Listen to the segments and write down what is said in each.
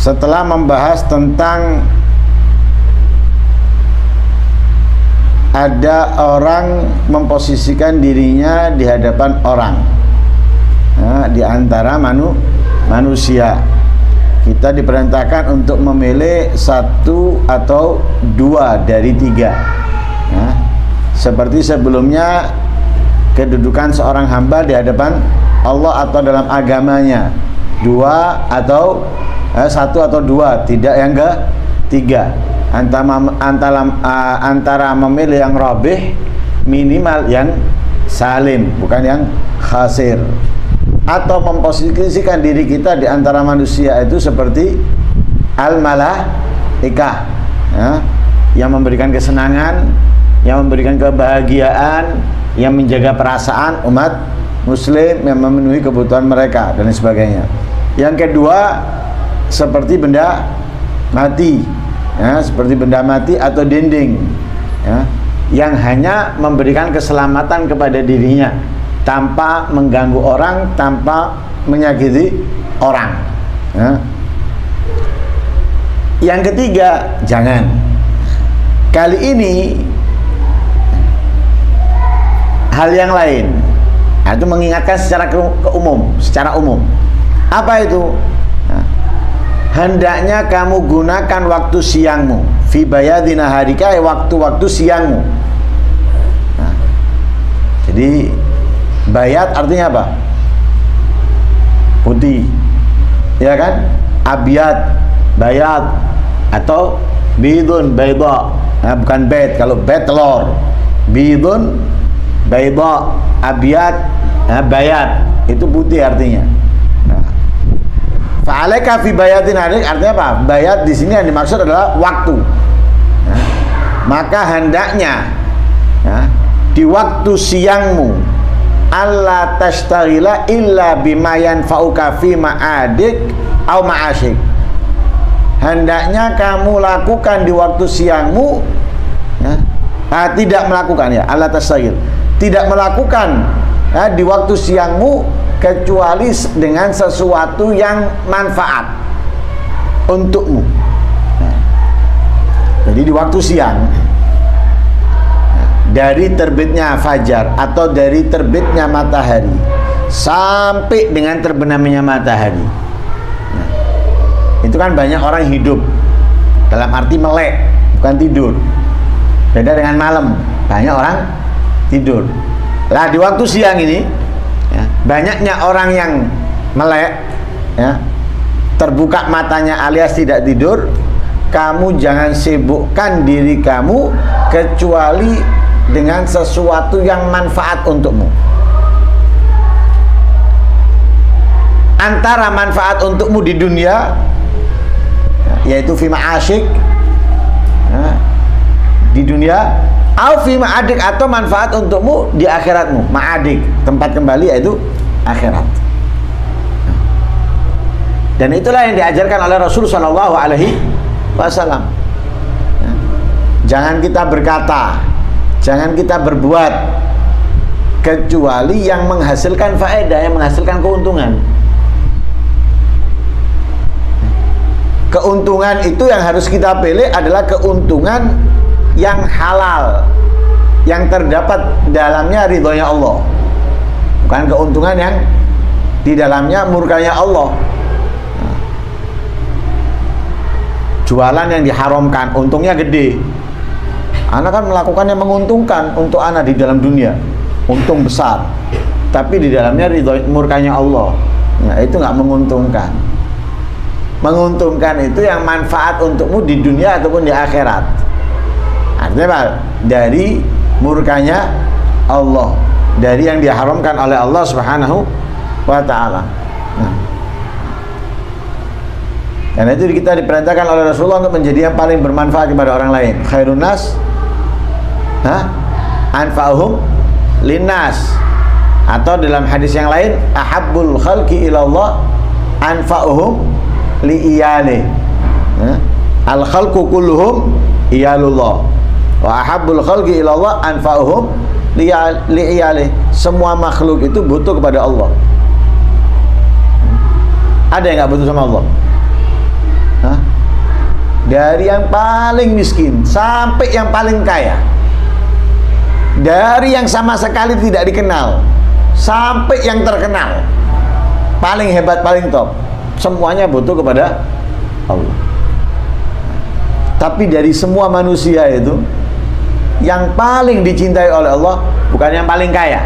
setelah membahas tentang ada orang memposisikan dirinya di hadapan orang, di antara manusia. Kita diperintahkan untuk memilih satu atau dua dari tiga. Seperti sebelumnya, kedudukan seorang hamba di hadapan Allah atau dalam agamanya, dua atau satu atau dua, tidak yang ketiga. Antara memilih yang rabih, minimal yang salim, bukan yang khasir. Atau memposisikan diri kita di antara manusia itu seperti al-malaikah, yang memberikan kesenangan, yang memberikan kebahagiaan, yang menjaga perasaan umat muslim, yang memenuhi kebutuhan mereka dan sebagainya. Yang kedua, seperti benda mati, seperti benda mati atau dinding, yang hanya memberikan keselamatan kepada dirinya tanpa mengganggu orang, tanpa menyakiti orang. Yang ketiga, jangan. Kali ini hal yang lain. Itu mengingatkan secara umum. Apa itu? Hendaknya kamu gunakan waktu siangmu fi bayadhi naharika, waktu-waktu siangmu. Jadi bayat artinya apa? Putih, ya kan? Abyad, bayat, atau bidun, bayda. Bukan bed, kalau bed telur. Bidun, bayda, abyad, bayat, itu putih artinya. Fa'alaika fi bayatin harik, artinya apa? Bayat di sini yang dimaksud adalah waktu. Maka hendaknya di waktu siangmu alla tashtagila illa bima yanfa'uka fi ma'adik au ma'asyik. Hendaknya kamu lakukan di waktu siangmu, tidak melakukan, ya, alla tashtagil, tidak melakukan di waktu siangmu kecuali dengan sesuatu yang manfaat untukmu. Jadi di waktu siang, dari terbitnya fajar atau dari terbitnya matahari sampai dengan terbenamnya matahari, itu kan banyak orang hidup dalam arti melek, bukan tidur. Beda dengan malam, banyak orang tidur. Lah di waktu siang ini, banyaknya orang yang melek, terbuka matanya alias tidak tidur. Kamu jangan sibukkan diri kamu kecuali dengan sesuatu yang manfaat untukmu. Antara manfaat untukmu di dunia, yaitu fi ma'asyik, di dunia, au fi ma'adik, atau manfaat untukmu di akhiratmu. Ma'adik, tempat kembali, yaitu akhirat. Dan itulah yang diajarkan oleh Rasul Shallallahu Alaihi Wasallam. Jangan kita berkata, jangan kita berbuat kecuali yang menghasilkan faedah, yang menghasilkan keuntungan. Keuntungan itu yang harus kita pilih adalah keuntungan yang halal, yang terdapat dalamnya ridhonya Allah, bukan keuntungan yang di dalamnya murkanya Allah. Jualan yang diharamkan, untungnya gede. Anak kan melakukan yang menguntungkan untuk anak di dalam dunia, untung besar, tapi di dalamnya ridho murkanya Allah. Itu nggak menguntungkan. Menguntungkan itu yang manfaat untukmu di dunia ataupun di akhirat. Artinya apa? Dari murkanya Allah, dari yang diharamkan oleh Allah Subhanahu wa ta'ala. Karena itu kita diperintahkan oleh Rasulullah untuk menjadi yang paling bermanfaat kepada orang lain. Khairun nas anfa'uhum linnas. Atau dalam hadis yang lain, ahabbul khalqi ilallah anfa'uhum li'iyalih. Al khalqu kulluhum iyalullah wa ahabbul khalqi ilallah anfa'uhum li'iyalih. Semua makhluk itu butuh kepada Allah. Ada yang nggak butuh sama Allah? dari yang paling miskin sampai yang paling kaya, dari yang sama sekali tidak dikenal sampai yang terkenal, paling hebat, paling top, semuanya butuh kepada Allah. Tapi dari semua manusia itu, yang paling dicintai oleh Allah bukan yang paling kaya,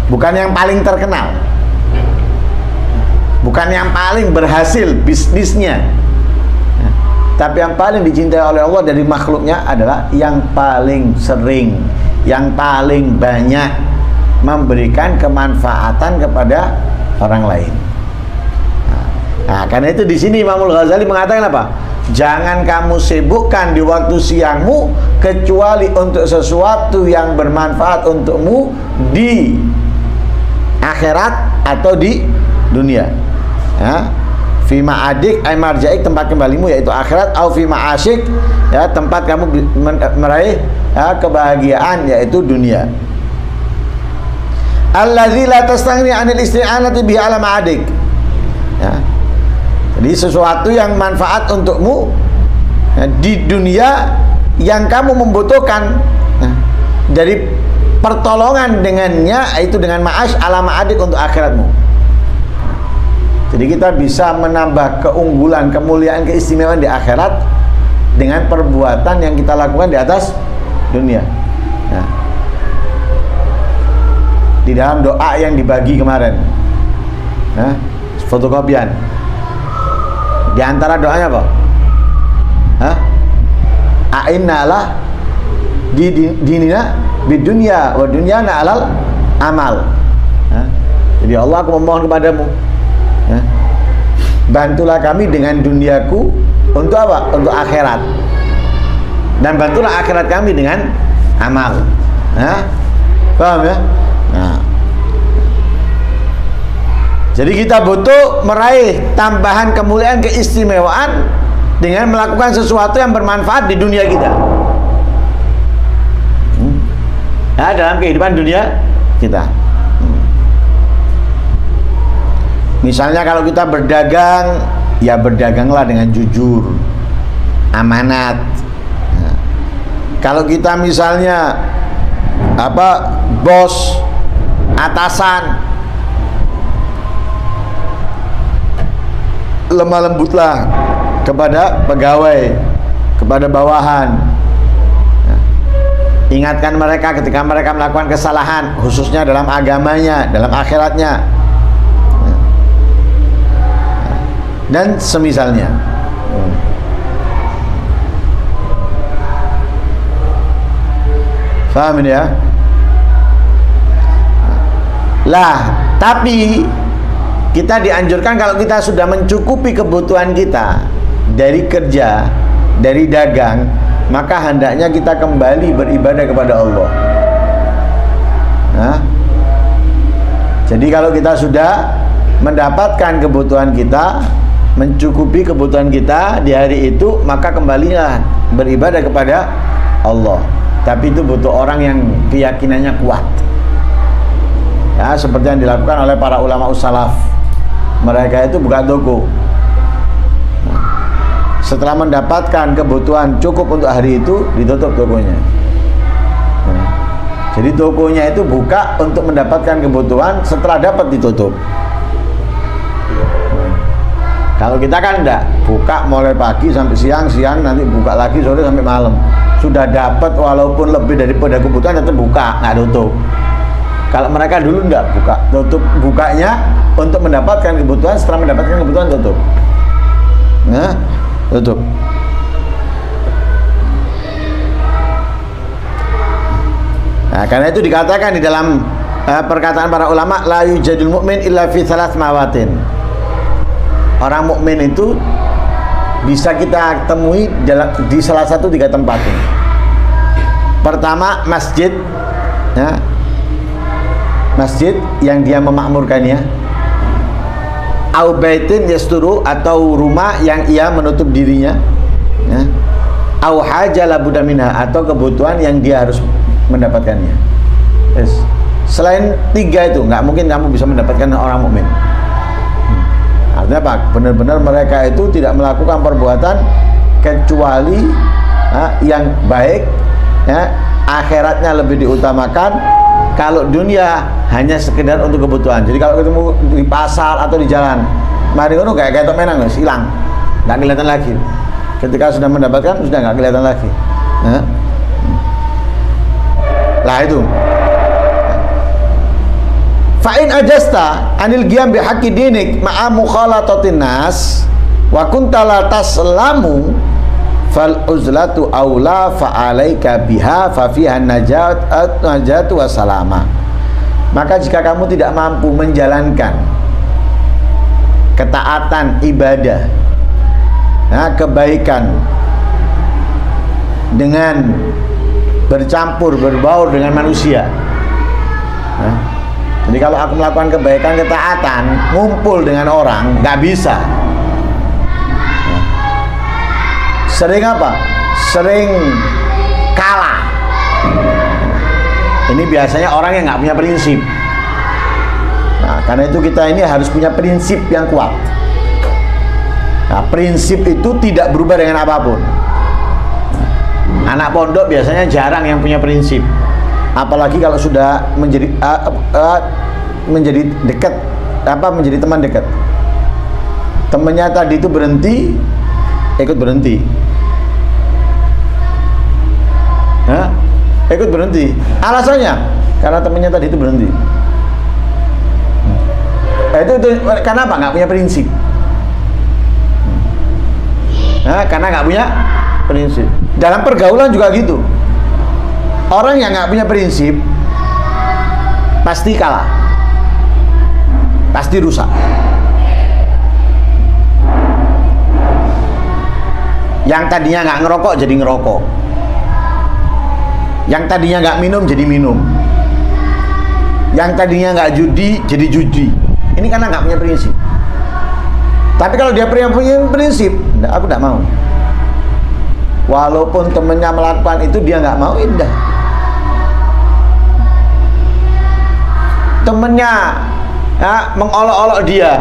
bukan yang paling terkenal, bukan yang paling berhasil bisnisnya, tapi yang paling dicintai oleh Allah dari makhluknya adalah yang paling sering, yang paling banyak memberikan kemanfaatan kepada orang lain. Nah, karena itu di sini Imam Ghazali mengatakan apa? Jangan kamu sibukkan di waktu siangmu kecuali untuk sesuatu yang bermanfaat untukmu di akhirat atau di dunia. Ya. Fi ma'adik ay marja'ik, tempat kembalimu yaitu akhirat, au fi ma'asyik, ya, tempat kamu meraih ya, kebahagiaan yaitu dunia. Alladzi la tastaghni 'anil isti'anati bihi 'ala ma'adik. Ya. Jadi sesuatu yang manfaat untukmu ya, di dunia yang kamu membutuhkan ya, dari pertolongan dengannya, itu dengan ma'ash 'ala ma'adik untuk akhiratmu. Jadi kita bisa menambah keunggulan, kemuliaan, keistimewaan di akhirat dengan perbuatan yang kita lakukan di atas dunia. Nah, di dalam doa yang dibagi kemarin, nah, fotokopian, di antara doanya apa? A'inna ala di dinina bid dunya wa dunyana alal amal. Nah, jadi Allah, aku memohon kepadamu, ya, bantulah kami dengan duniaku untuk apa? Untuk akhirat, dan bantulah akhirat kami dengan amal. Nah, paham ya? Nah, jadi kita butuh meraih tambahan kemuliaan, keistimewaan dengan melakukan sesuatu yang bermanfaat di dunia kita. Nah, dalam kehidupan dunia kita. Misalnya kalau kita berdagang, ya berdaganglah dengan jujur, amanat. Nah, kalau kita misalnya bos, atasan, lemah lembutlah kepada pegawai, kepada bawahan. Nah, ingatkan mereka ketika mereka melakukan kesalahan, khususnya dalam agamanya, dalam akhiratnya, dan semisalnya. Paham ini ya? Lah, tapi kita dianjurkan kalau kita sudah mencukupi kebutuhan kita dari kerja, dari dagang, maka hendaknya kita kembali beribadah kepada Allah. Nah, jadi kalau kita sudah mendapatkan kebutuhan kita, mencukupi kebutuhan kita di hari itu, maka kembalilah beribadah kepada Allah. Tapi itu butuh orang yang keyakinannya kuat, ya, seperti yang dilakukan oleh para ulama ussalaf. Mereka itu buka toko, setelah mendapatkan kebutuhan cukup untuk hari itu, ditutup tokonya. Jadi tokonya itu buka untuk mendapatkan kebutuhan, setelah dapat ditutup. Kalau kita kan enggak, buka mulai pagi sampai siang, siang nanti buka lagi sore sampai malam. Sudah dapat walaupun lebih daripada kebutuhan, tetap buka, nggak tutup. Kalau mereka dulu enggak buka, tutup, bukanya untuk mendapatkan kebutuhan, setelah mendapatkan kebutuhan tutup. Nah, tutup. Nah, karena itu dikatakan di dalam perkataan para ulama, la yujadul mu'min illa fi thalath mawatin. Orang mukmin itu bisa kita temui di salah satu 3 tempat. Pertama, masjid, ya, masjid yang dia memakmurkannya, au baitin yasturu, atau rumah yang ia menutup dirinya, ya, au haja la budda minha, atau kebutuhan yang dia harus mendapatkannya. Yes. Selain 3 itu nggak mungkin kamu bisa mendapatkan orang mukmin. Artinya apa? Benar-benar mereka itu tidak melakukan perbuatan kecuali yang baik, ya, akhiratnya lebih diutamakan. Kalau dunia hanya sekedar untuk kebutuhan. Jadi kalau ketemu di pasar atau di jalan, mari ngono kayak ketok menang guys, hilang, nggak kelihatan lagi. Ketika sudah mendapatkan sudah nggak kelihatan lagi. Lah itu. Fa'in ajasta anil qiyam bihaqqi dinik ma'a mukhalatatin nas wa kunta la taslamu fal uzlatu aula fa'alaika biha fa fiha najatu wa salama. Maka jika kamu tidak mampu menjalankan ketaatan ibadah, kebaikan dengan bercampur berbaur dengan manusia, jadi kalau aku melakukan kebaikan ketaatan ngumpul dengan orang nggak bisa. Sering apa? Sering kalah. Ini biasanya orang yang nggak punya prinsip. Nah, karena itu kita ini harus punya prinsip yang kuat. Nah, prinsip itu tidak berubah dengan apapun. Anak pondok biasanya jarang yang punya prinsip. Apalagi kalau sudah menjadi dekat, menjadi teman dekat. Temannya tadi itu berhenti, ikut berhenti. Ikut berhenti. Alasannya karena temannya tadi itu berhenti. Itu karena apa? Nggak punya prinsip. Karena nggak punya prinsip. Dalam pergaulan juga gitu. Orang yang nggak punya prinsip pasti kalah, pasti rusak. Yang tadinya nggak ngerokok jadi ngerokok. Yang tadinya nggak minum jadi minum. Yang tadinya nggak judi jadi judi. Ini karena nggak punya prinsip. Tapi kalau dia punya prinsip, aku nggak mau. Walaupun temennya melakukan itu dia nggak mau, indah. Temennya mengolok-olok dia,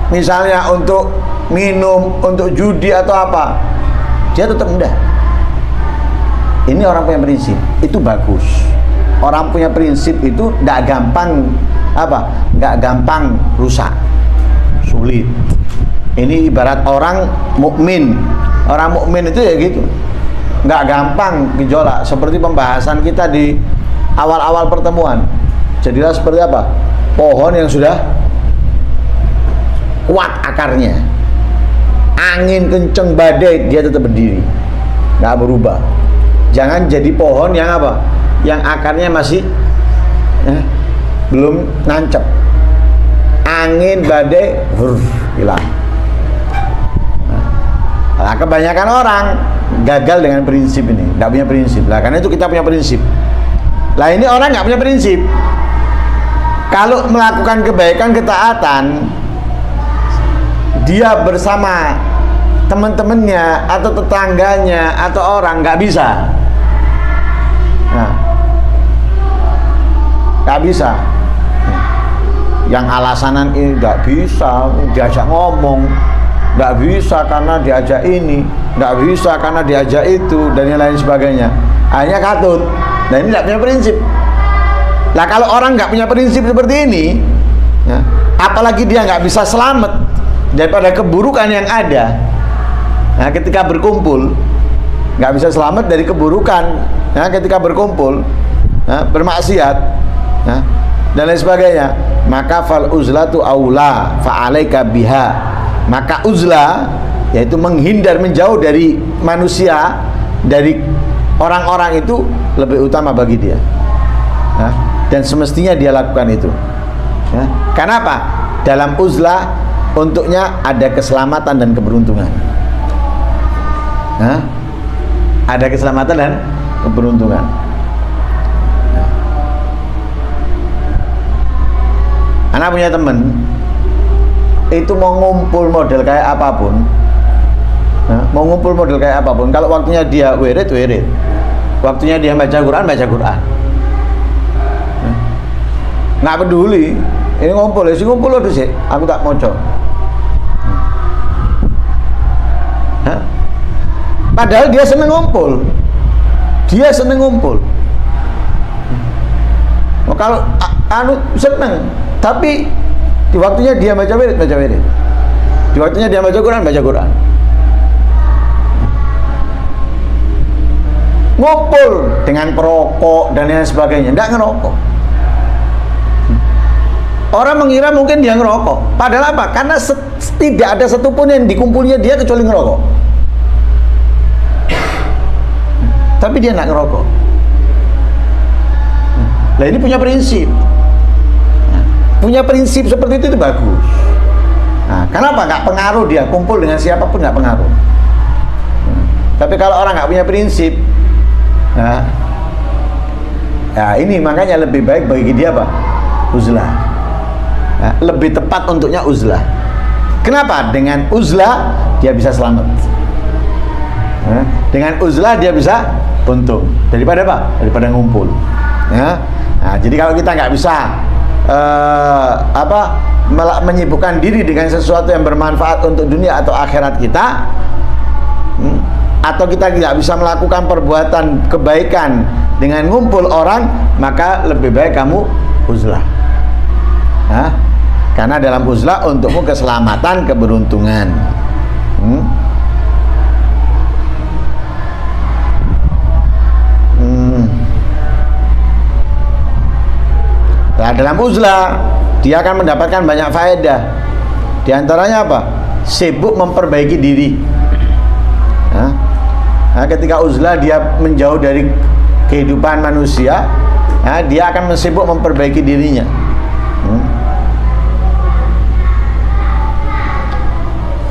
misalnya untuk minum, untuk judi atau apa, dia tetap indah. Ini orang punya prinsip, itu bagus. Orang punya prinsip itu nggak gampang nggak gampang rusak, sulit. Ini ibarat orang mukmin. Orang mukmin itu ya gitu, nggak gampang gejolak. Seperti pembahasan kita di awal-awal pertemuan. Jadilah seperti apa? Pohon yang sudah kuat akarnya, angin kenceng badai dia tetap berdiri, nggak berubah. Jangan jadi pohon yang yang akarnya masih belum nancep, angin badai hilang. Nah, kebanyakan orang gagal dengan prinsip ini, nggak punya prinsip. Lah karena itu kita punya prinsip. Lah ini orang nggak punya prinsip. Kalau melakukan kebaikan ketaatan, dia bersama teman-temannya atau tetangganya atau orang nggak bisa. Nah, nggak bisa. Yang alasanan ini nggak bisa, diajak ngomong, nggak bisa karena diajak ini, nggak bisa karena diajak itu, dan yang lain sebagainya. Hanya katut. Nah ini nggak punya prinsip. Nah kalau orang nggak punya prinsip seperti ini, apalagi dia nggak bisa selamat daripada keburukan yang ada. Nah ketika berkumpul nggak bisa selamat dari keburukan. Ketika berkumpul bermaksiat dan lain sebagainya, maka fal uzlatu aula fa alaika biha. Maka uzlah yaitu menghindar, menjauh dari manusia, dari orang-orang itu lebih utama bagi dia. Dan semestinya dia lakukan itu. Karena apa? Dalam uzlah untuknya ada keselamatan dan keberuntungan. Ada keselamatan dan keberuntungan. Anak punya teman itu mau ngumpul model kayak apapun, mau ngumpul model kayak apapun, kalau waktunya dia wirid, waktunya dia baca Quran, nggak peduli. Ini ngumpul, ngumpul loh sih, aku tak moco. Padahal dia seneng ngumpul. Dia seneng ngumpul. Oh, kalau seneng, tapi di waktunya dia baca wirid. Di waktunya dia baca Quran. Ngumpul dengan perokok dan lain sebagainya, enggak ngerokok. Orang mengira mungkin dia ngerokok. Padahal apa? Karena tidak ada satupun yang dikumpulnya dia kecuali ngerokok. Tapi dia enggak ngerokok. Nah, ini punya prinsip. Punya prinsip seperti itu bagus. Nah, kenapa? Nggak pengaruh dia kumpul dengan siapapun, nggak pengaruh. Tapi kalau orang nggak punya prinsip, nah ini makanya lebih baik bagi dia apa? Uzlah. Nah, lebih tepat untuknya uzlah. Kenapa? Dengan uzlah dia bisa selamat. Dengan uzlah dia bisa untung daripada apa? Daripada ngumpul. Ya. Nah, jadi kalau kita nggak bisa menyibukkan diri dengan sesuatu yang bermanfaat untuk dunia atau akhirat kita, atau kita tidak bisa melakukan perbuatan kebaikan dengan ngumpul orang, maka lebih baik kamu uzlah. Karena dalam uzlah untukmu keselamatan, keberuntungan. Nah, dalam uzlah dia akan mendapatkan banyak faedah. Di antaranya apa? Sibuk memperbaiki diri. Nah, ketika uzlah dia menjauh dari kehidupan manusia, dia akan sibuk memperbaiki dirinya.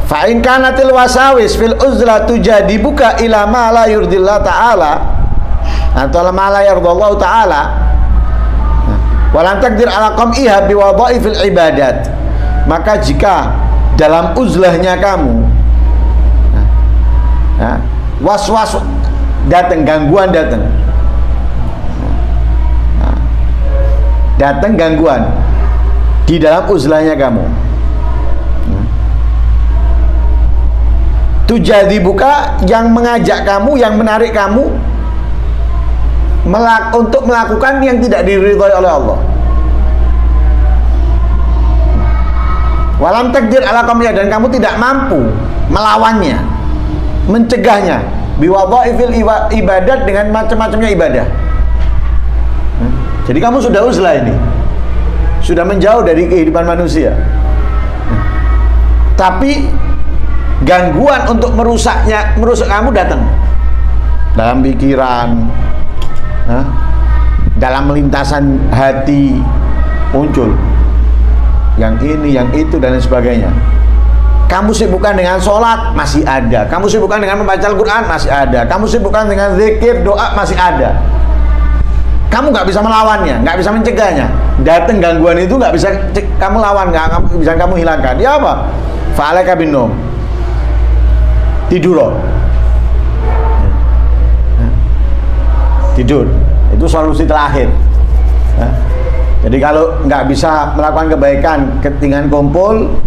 Fa in kanatil wasawis fil uzlah tujadibuka ila ma la yurdillah ta'ala atau ma la yardallahu ta'ala walan takdir ala qam'iha biwadha'ifil ibadat. Maka jika dalam uzlahnya kamu was-was datang, gangguan datang gangguan di dalam uzlahnya kamu, tujadi buka yang mengajak kamu, yang menarik kamu untuk melakukan yang tidak diridhoi oleh Allah. Walam takdir ala qamiyah, dan kamu tidak mampu melawannya, mencegahnya, biwadhaifil ibadat, dengan macam-macamnya ibadah. Jadi kamu sudah uzlah ini, sudah menjauh dari kehidupan manusia, tapi gangguan untuk merusak kamu datang dalam pikiran, dalam melintasan hati muncul yang ini, yang itu, dan lain sebagainya. Kamu sibukkan dengan sholat, masih ada. Kamu sibukkan dengan membaca Al-Quran, masih ada. Kamu sibukkan dengan zikir, doa, masih ada. Kamu nggak bisa melawannya, nggak bisa mencegahnya. Datang gangguan itu nggak bisa kamu lawan, nggak bisa kamu hilangkan. Ya apa? Fa'alaika bin naum. Tidur. Tidur. Itu solusi terakhir. Jadi kalau nggak bisa melakukan kebaikan dengan kumpul,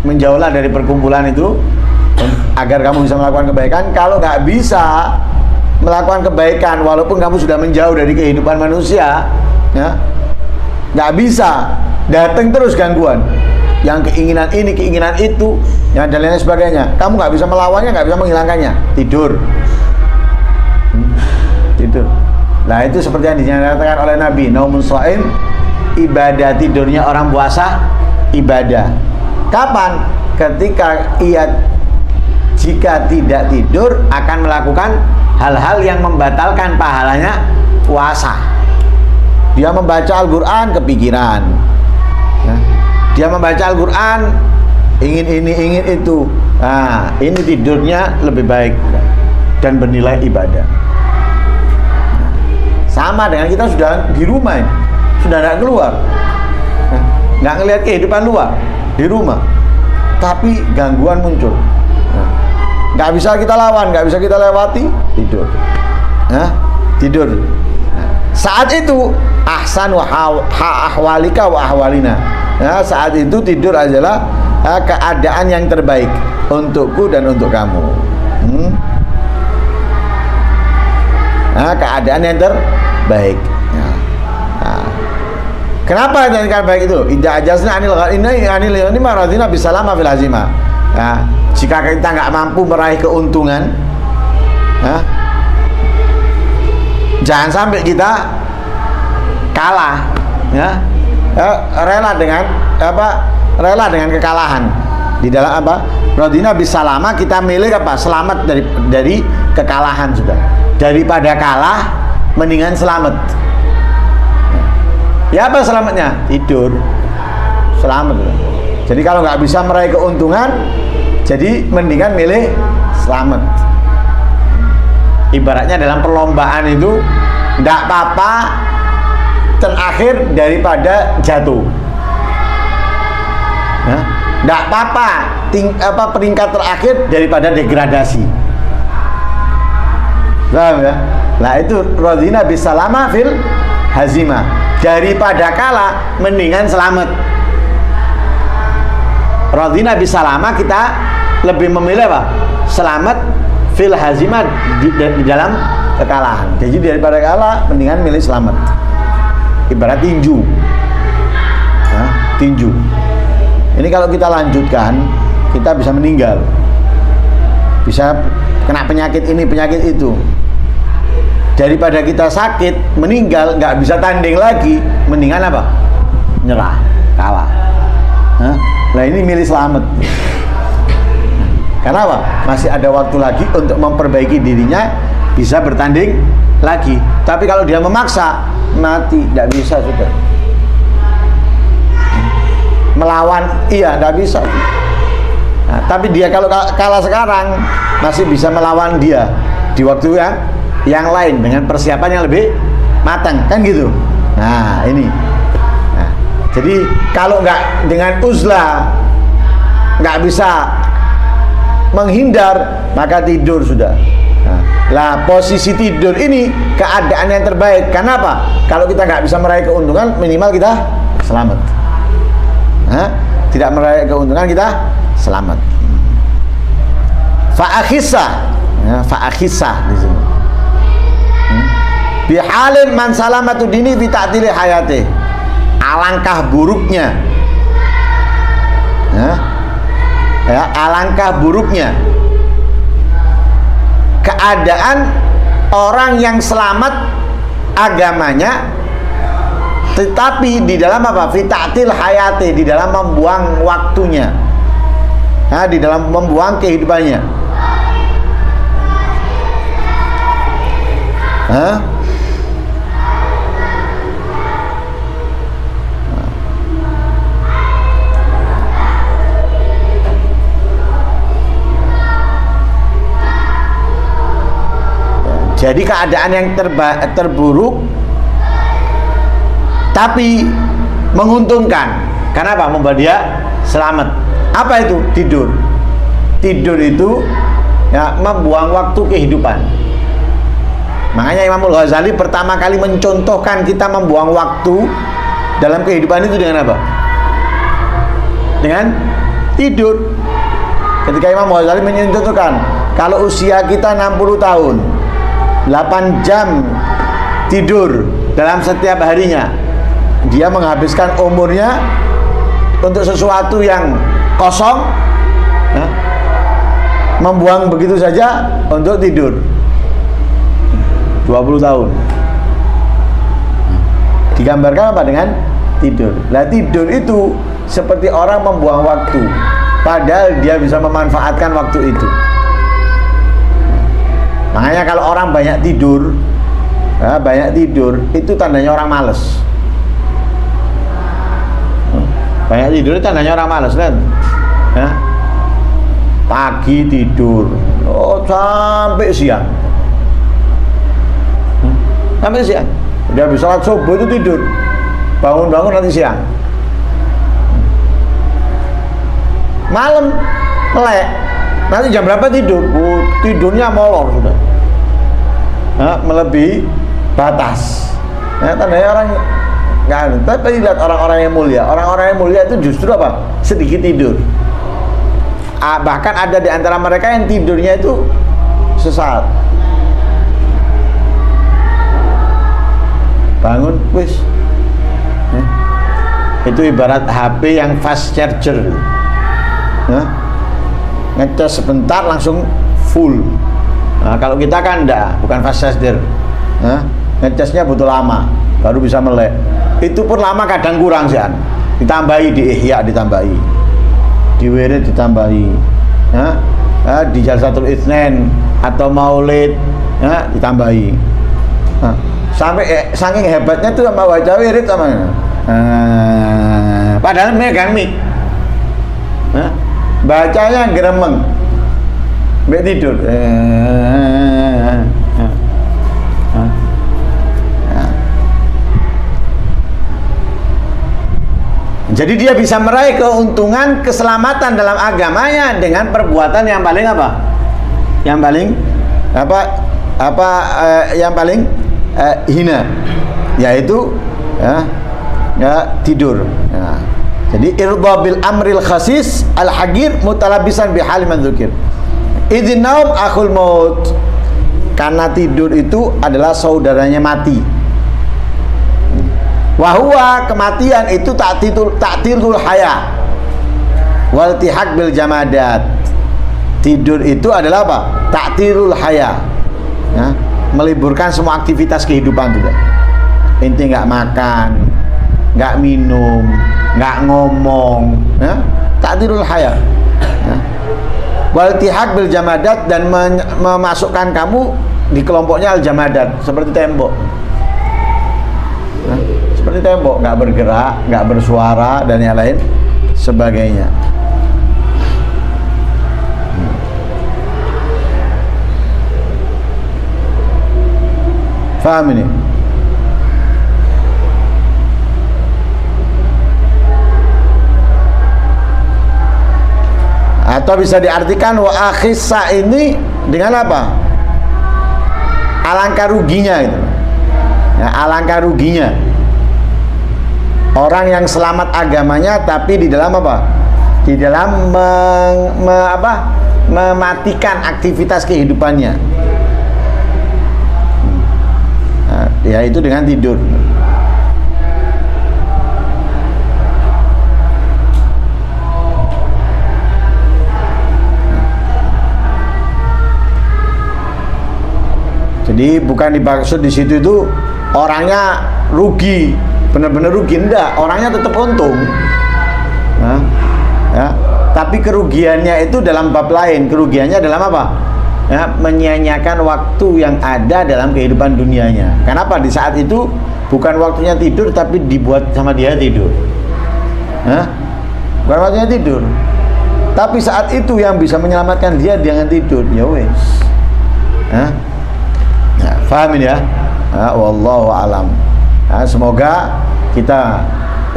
menjauhlah dari perkumpulan itu agar kamu bisa melakukan kebaikan. Kalau nggak bisa melakukan kebaikan walaupun kamu sudah menjauh dari kehidupan manusia, nggak bisa, datang terus gangguan, yang keinginan ini, keinginan itu, yang dan lain sebagainya. Kamu nggak bisa melawannya, nggak bisa menghilangkannya. Tidur. Tidur. Nah, itu seperti yang dinyatakan oleh Nabi, naumun shaim, ibadah tidurnya orang puasa ibadah. Kapan? Ketika ia jika tidak tidur akan melakukan hal-hal yang membatalkan pahalanya puasa. Dia membaca Al-Quran kepikiran, dia membaca Al-Quran ingin ini, ingin itu. Nah, ini tidurnya lebih baik dan bernilai ibadah. Sama dengan kita sudah di rumah, sudah tidak keluar, nggak ngelihat kehidupan luar, di rumah, tapi gangguan muncul, nggak bisa kita lawan, nggak bisa kita lewati, tidur. Tidur. Saat itu ahsan wa ahwalika wa ahwalina. Saat itu tidur adalah keadaan yang terbaik untukku dan untuk kamu. keadaan yang terbaik. Nah, kenapa yang baik itu? Idza ajazna anil maradina bisalama fil hazimah. Nah, jika kita nggak mampu meraih keuntungan, jangan sampai kita kalah, rela dengan kekalahan. Di dalam radina bisalama, kita milih selamat dari kekalahan sudah. Daripada kalah, mendingan selamat. Ya apa selamatnya? Tidur. Selamat. Jadi kalau nggak bisa meraih keuntungan, jadi mendingan milih selamat. Ibaratnya dalam perlombaan itu nggak apa-apa terakhir daripada jatuh. Nggak apa-apa peringkat terakhir daripada degradasi. Paham ya? Nah itu radina bisalama fil hazimah. Daripada kalah mendingan selamat. Radina bisalama, kita lebih memilih selamat fil hazimah, di dalam kekalahan. Jadi daripada kalah mendingan milih selamat. Ibarat tinju. Tinju. Ini kalau kita lanjutkan, kita bisa meninggal. Bisa kena penyakit ini, penyakit itu. Daripada kita sakit, meninggal, nggak bisa tanding lagi, mendingan nyerah, kalah. Nah ini milih selamat. Karena masih ada waktu lagi untuk memperbaiki dirinya, bisa bertanding lagi. Tapi kalau dia memaksa, mati, nggak bisa sudah. Melawan, nggak bisa. Nah, tapi dia kalau kalah sekarang, masih bisa melawan dia di waktu yang lain dengan persiapan yang lebih matang, kan gitu. Nah ini. Jadi kalau nggak dengan uzlah, nggak bisa menghindar, maka tidur sudah. Lah posisi tidur ini keadaan yang terbaik. Kenapa? Kalau kita nggak bisa meraih keuntungan, minimal kita selamat. Tidak meraih keuntungan, kita selamat. Fa'akhissa di sini. Bihalin man salamatu dini bi ta'tili hayati. Alangkah buruknya, alangkah buruknya keadaan orang yang selamat agamanya, tetapi di dalam fitatil hayati, di dalam membuang waktunya, di dalam membuang kehidupannya. Jadi keadaan yang terburuk tapi menguntungkan. Kenapa? Membuat dia selamat. Apa itu? Tidur. Tidur itu membuang waktu kehidupan. Makanya Imam Al-Ghazali pertama kali mencontohkan kita membuang waktu dalam kehidupan itu dengan apa? Dengan tidur. Ketika Imam Al-Ghazali mencontohkan, kalau usia kita 60 tahun, 8 jam tidur dalam setiap harinya, dia menghabiskan umurnya untuk sesuatu yang kosong, membuang begitu saja untuk tidur 20 tahun. Digambarkan apa? Dengan tidur. Nah tidur itu seperti orang membuang waktu, padahal dia bisa memanfaatkan waktu itu. Makanya kalau orang banyak tidur, itu tandanya orang malas. Banyak tidur itu tandanya orang malas, kan? Pagi tidur, sampai siang. Sampai siang. Dia bisa sholat subuh itu tidur, bangun-bangun nanti siang. Malam melek, nanti jam berapa tidur? Tidurnya molor sudah. Melebihi batas. Tandanya orang nggak. Tapi lihat orang-orang yang mulia. Orang-orang yang mulia itu justru apa? Sedikit tidur. Bahkan ada di antara mereka yang tidurnya itu sesaat. bangun wis. Itu ibarat HP yang fast charger. Ngecas sebentar langsung full. Nah, kalau kita kan enggak, bukan fast charger. Ngecasnya butuh lama baru bisa melek. Itu pun lama kadang kurang sih. Ditambahi di ihya, ditambahi di wirid, ditambahi di Jalsatul Itsnain atau Maulid ditambahi. Sampai saking hebatnya tuh sama baca wirid sama padahal megang mic, bacanya geremeng, mbak tidur. Jadi dia bisa meraih keuntungan, keselamatan dalam agamanya dengan perbuatan yang paling apa? Yang paling yang paling hina, yaitu tidur. Jadi irda bil amril khasis al hagir mutalabisan bihal man dzukir. Idzin naum akhul maut. Karena tidur itu adalah saudaranya mati. Wahwa kematian itu ta'tilul haya wal tihaq bil jamadat. Tidur itu adalah apa? Ta'tilul haya, meliburkan semua aktivitas kehidupan juga. Inti nggak makan, nggak minum, nggak ngomong, ta'tilul haya. Wal tihaq bil jamadat, dan memasukkan kamu di kelompoknya al jamadat, seperti tembok. Seperti tembok, nggak bergerak, nggak bersuara, dan yang lain sebagainya. Faham ini? Atau bisa diartikan wa akhissa ini dengan apa? Alangkah ruginya gitu. Alangkah ruginya orang yang selamat agamanya tapi di dalam apa? Di dalam mematikan aktivitas kehidupannya. Yaitu dengan tidur. Jadi bukan dimaksud di situ itu orangnya rugi, benar-benar rugi, enggak, orangnya tetap untung. Tapi kerugiannya itu dalam bab lain. Kerugiannya dalam apa? Menyia-nyiakan waktu yang ada dalam kehidupan dunianya. Kenapa? Di saat itu bukan waktunya tidur, tapi dibuat sama dia tidur. Bukan waktunya tidur, tapi saat itu yang bisa menyelamatkan dia jangan tidur. Ya wes. Faham ini ya? Wallahu alam. Semoga kita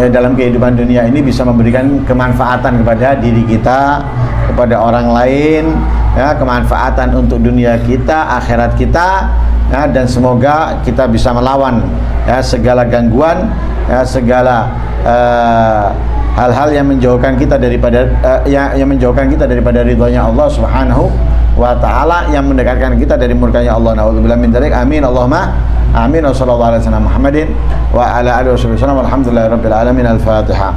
dalam kehidupan dunia ini bisa memberikan kemanfaatan kepada diri kita, kepada orang lain, kemanfaatan untuk dunia kita, akhirat kita, dan semoga kita bisa melawan segala gangguan, segala hal-hal yang menjauhkan kita daripada yang menjauhkan kita daripada ridhonya Allah Subhanahu wa ta'ala, yang mendekatkan kita dari murkanya Allah. Na'udzubillah min dzalik. Amin Allahumma amin. Wa sallallahu alaihi wasallam Muhammadin wa ala alihi wasallam. Alhamdulillahirabbil alamin. Al-Fatihah.